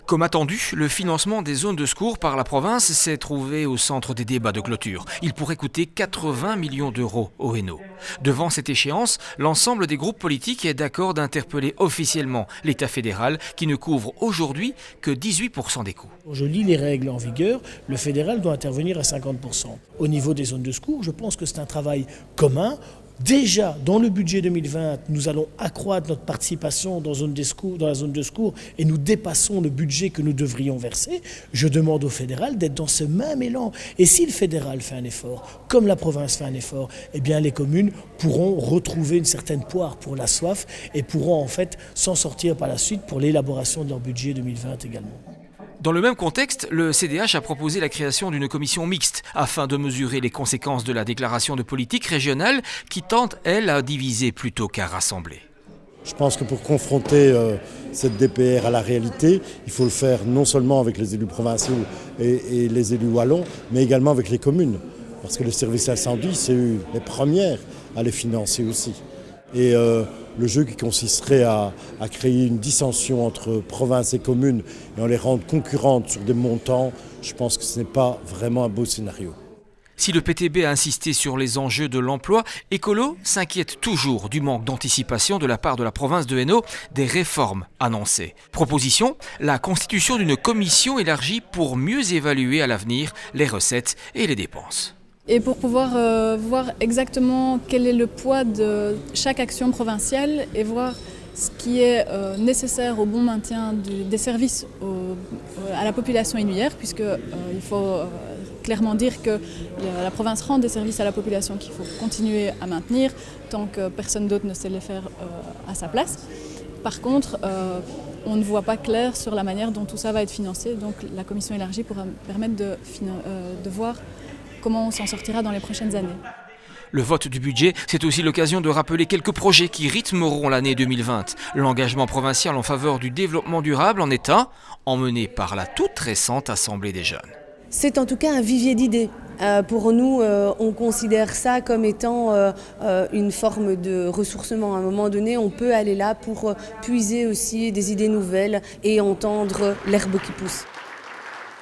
Comme attendu, le financement des zones de secours par la province s'est trouvé au centre des débats de clôture. Il pourrait coûter 80 millions d'euros au Hainaut. Devant cette échéance, l'ensemble des groupes politiques est d'accord d'interpeller officiellement l'État fédéral qui ne couvre aujourd'hui que 18% des coûts. Je lis les règles en vigueur, le fédéral doit intervenir à 50%. Au niveau des zones de secours, je pense que c'est un travail commun. Déjà, dans le budget 2020, nous allons accroître notre participation dans la zone de secours et nous dépassons le budget que nous devrions verser. Je demande au fédéral d'être dans ce même élan. Et si le fédéral fait un effort, comme la province fait un effort, eh bien les communes pourront retrouver une certaine poire pour la soif et pourront en fait s'en sortir par la suite pour l'élaboration de leur budget 2020 également. Dans le même contexte, le CDH a proposé la création d'une commission mixte afin de mesurer les conséquences de la déclaration de politique régionale qui tente, elle, à diviser plutôt qu'à rassembler. Je pense que pour confronter cette DPR à la réalité, il faut le faire non seulement avec les élus provinciaux et les élus wallons, mais également avec les communes. Parce que le service incendie, c'est eux les premières à les financer aussi. Et le jeu qui consisterait à créer une dissension entre province et communes et en les rendre concurrentes sur des montants, je pense que ce n'est pas vraiment un beau scénario. Si le PTB a insisté sur les enjeux de l'emploi, Écolo s'inquiète toujours du manque d'anticipation de la part de la province de Hainaut des réformes annoncées. Proposition, la constitution d'une commission élargie pour mieux évaluer à l'avenir les recettes et les dépenses. Et pour pouvoir voir exactement quel est le poids de chaque action provinciale et voir ce qui est nécessaire au bon maintien des services à la population hainouière, puisqu'il faut clairement dire que la province rend des services à la population qu'il faut continuer à maintenir tant que personne d'autre ne sait les faire à sa place. Par contre, on ne voit pas clair sur la manière dont tout ça va être financé, donc la commission élargie pourra permettre de voir comment on s'en sortira dans les prochaines années. Le vote du budget, c'est aussi l'occasion de rappeler quelques projets qui rythmeront l'année 2020. L'engagement provincial en faveur du développement durable en est un, emmené par la toute récente Assemblée des jeunes. C'est en tout cas un vivier d'idées. Pour nous, on considère ça comme étant une forme de ressourcement. À un moment donné, on peut aller là pour puiser aussi des idées nouvelles et entendre l'herbe qui pousse.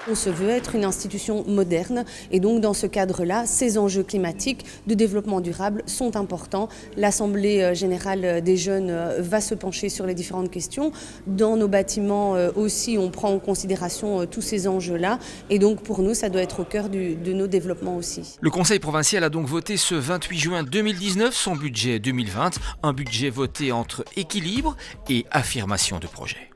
On se veut être une institution moderne et donc dans ce cadre-là, ces enjeux climatiques de développement durable sont importants. L'Assemblée générale des jeunes va se pencher sur les différentes questions. Dans nos bâtiments aussi, on prend en considération tous ces enjeux-là et donc pour nous, ça doit être au cœur de nos développements aussi. Le Conseil provincial a donc voté ce 28 juin 2019 son budget 2020, un budget voté entre équilibre et affirmation de projet.